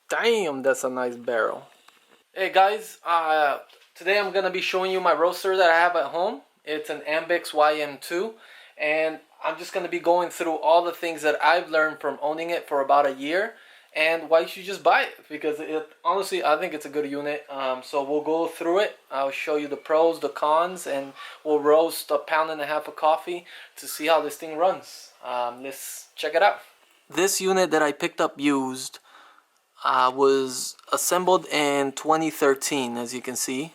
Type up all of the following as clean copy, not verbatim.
Damn, that's a nice barrel. Hey guys, today I'm gonna be showing you my roaster that I have at home. It's an Ambex YM2, and I'm just gonna be going through all the things that I've learned from owning it for about a year, and why you should just buy it, because honestly, I think it's a good unit. So we'll go through it. I'll show you the pros, the cons, and we'll roast a pound and a half of coffee to see how this thing runs. Let's check it out. This unit that I picked up used was assembled in 2013, as you can see.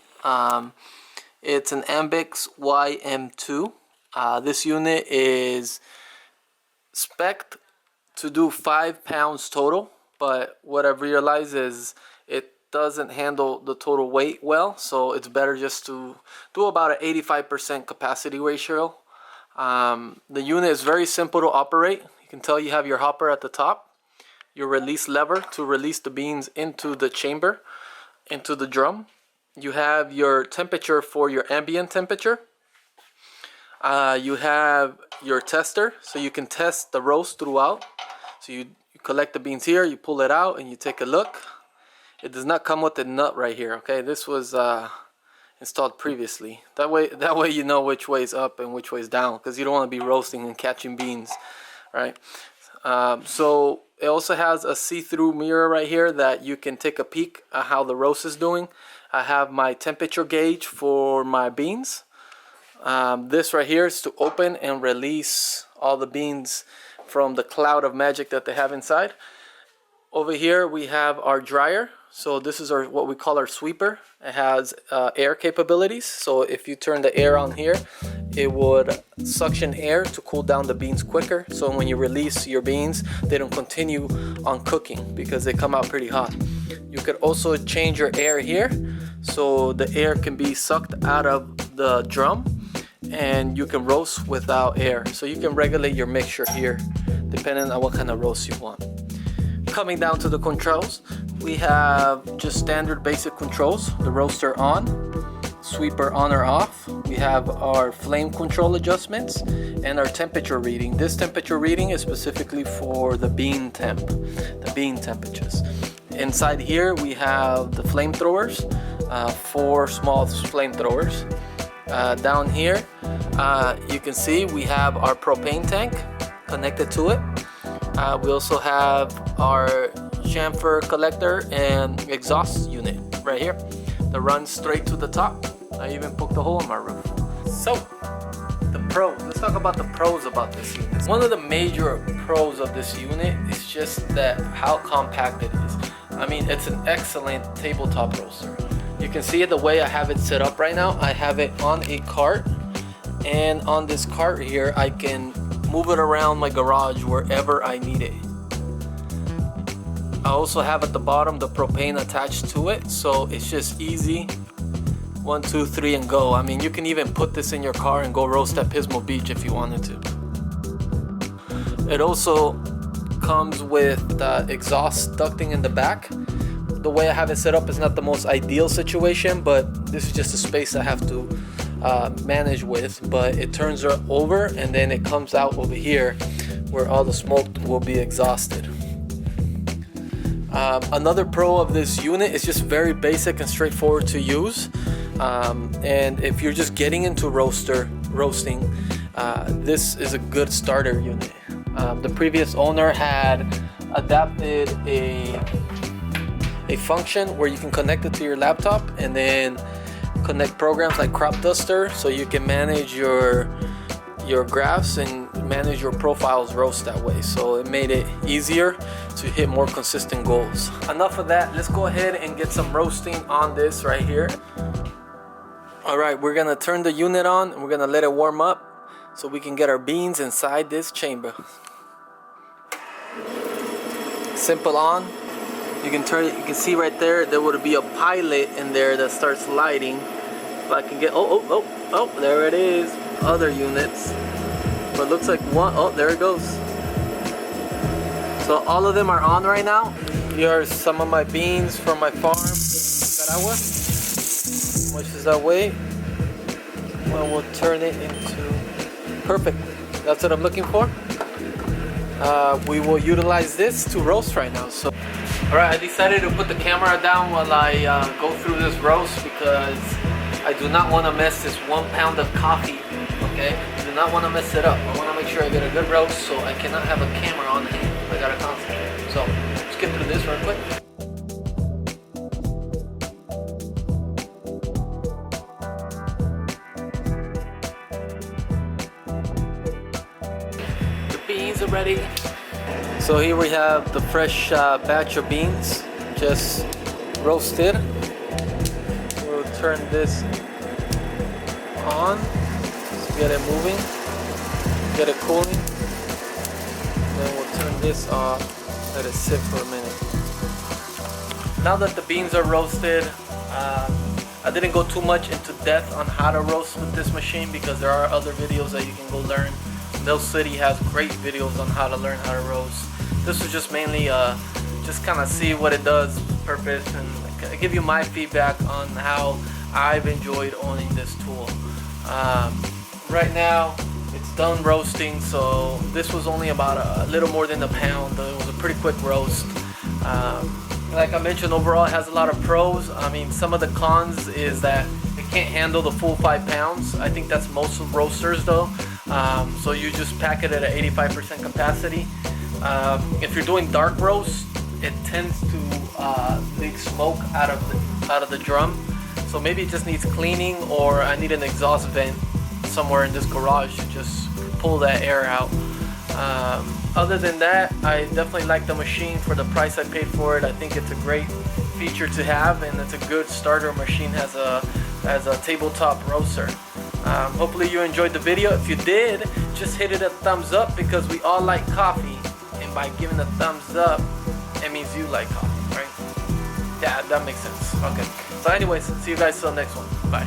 It's an Ambex YM2. This unit is spec'd to do 5 pounds total, but what I've realized is it doesn't handle the total weight well, so it's better just to do about an 85% capacity ratio. The unit is very simple to operate. You can tell you have your hopper at the top, your release lever to release the beans into the chamber, into the drum. You have your temperature for your ambient temperature. You have your tester, so you can test the roast throughout. So you collect the beans here, you pull it out, and you take a look. It does not come with the nut right here. Okay, this was installed previously. That way you know which way is up and which way is down, because you don't want to be roasting and catching beans, right? So it also has a see-through mirror right here that you can take a peek at how the roast is doing. I have my temperature gauge for my beans. This right here is to open and release all the beans from the cloud of magic that they have inside. Over here we have our dryer. So this is what we call our sweeper. It has air capabilities. So if you turn the air on here, it would suction air to cool down the beans quicker. So when you release your beans, they don't continue on cooking because they come out pretty hot. You could also change your air here, so the air can be sucked out of the drum and you can roast without air. So you can regulate your mixture here depending on what kind of roast you want. Coming down to the controls, we have just standard basic controls. The roaster on, sweeper on or off. We have our flame control adjustments and our temperature reading. This temperature reading is specifically for the bean temperatures. Inside here we have the flamethrowers, 4 small flamethrowers. Down here you can see we have our propane tank connected to it. We also have our chamfer collector and exhaust unit right here that runs straight to the top. I even poked a hole in my roof. So, the pros. Let's talk about the pros about this unit. One of the major pros of this unit is just that how compact it is. I mean, it's an excellent tabletop roaster. You can see it the way I have it set up right now. I have it on a cart, and on this cart here, I can move it around my garage wherever I need it. I also have at the bottom the propane attached to it, so it's just easy. 1, 2, 3 and go. I mean, you can even put this in your car and go roast at Pismo Beach if you wanted to. It also comes with exhaust ducting in the back. The way I have it set up is not the most ideal situation, but this is just a space I have to manage with. But it turns over and then it comes out over here where all the smoke will be exhausted. Another pro of this unit is just very basic and straightforward to use. And if you're just getting into roasting, this is a good starter unit. The previous owner had adapted a function where you can connect it to your laptop and then connect programs like Crop Duster, so you can manage your graphs and manage your profiles roast that way. So it made it easier to hit more consistent goals. Enough of that, let's go ahead and get some roasting on this right here. Alright, we're gonna turn the unit on and we're gonna let it warm up so we can get our beans inside this chamber. Simple on. You can see right there would be a pilot in there that starts lighting. If I can get, oh, there it is. Other units. But it looks like one, oh, there it goes. So all of them are on right now. Here are some of my beans from my farm, Nicaragua. How much does that weigh? Well, we'll turn it into, perfect. That's what I'm looking for. we will utilize this to roast right now. So, all right, I decided to put the camera down while I go through this roast because I do not want to mess this 1 pound of coffee. Okay, I do not want to mess it up. I want to make sure I get a good roast, so I cannot have a camera on hand. I gotta concentrate. So let's get through this real quick. Beans are ready. So here we have the fresh batch of beans just roasted. We'll turn this on, just get it moving, get it cooling, then we'll turn this off, let it sit for a minute. Now that the beans are roasted, I didn't go too much into depth on how to roast with this machine because there are other videos that you can go learn. Mill City has great videos on how to learn how to roast. This was just mainly just kind of see what it does, purpose, and give you my feedback on how I've enjoyed owning this tool. Right now it's done roasting, so this was only about a little more than a pound. It was a pretty quick roast. Like I mentioned, overall it has a lot of pros. I mean, some of the cons is that it can't handle the full 5 pounds. I think that's most of roasters though. So you just pack it at an 85% capacity. If you're doing dark roast, it tends to leak smoke out of the drum. So maybe it just needs cleaning, or I need an exhaust vent somewhere in this garage to just pull that air out. Other than that, I definitely like the machine for the price I paid for it. I think it's a great feature to have, and it's a good starter machine as a tabletop roaster. Hopefully you enjoyed the video. If you did, just hit it a thumbs up because we all like coffee, and by giving a thumbs up, it means you like coffee, right? Yeah, that makes sense. Okay. So anyways, see you guys till the next one. Bye.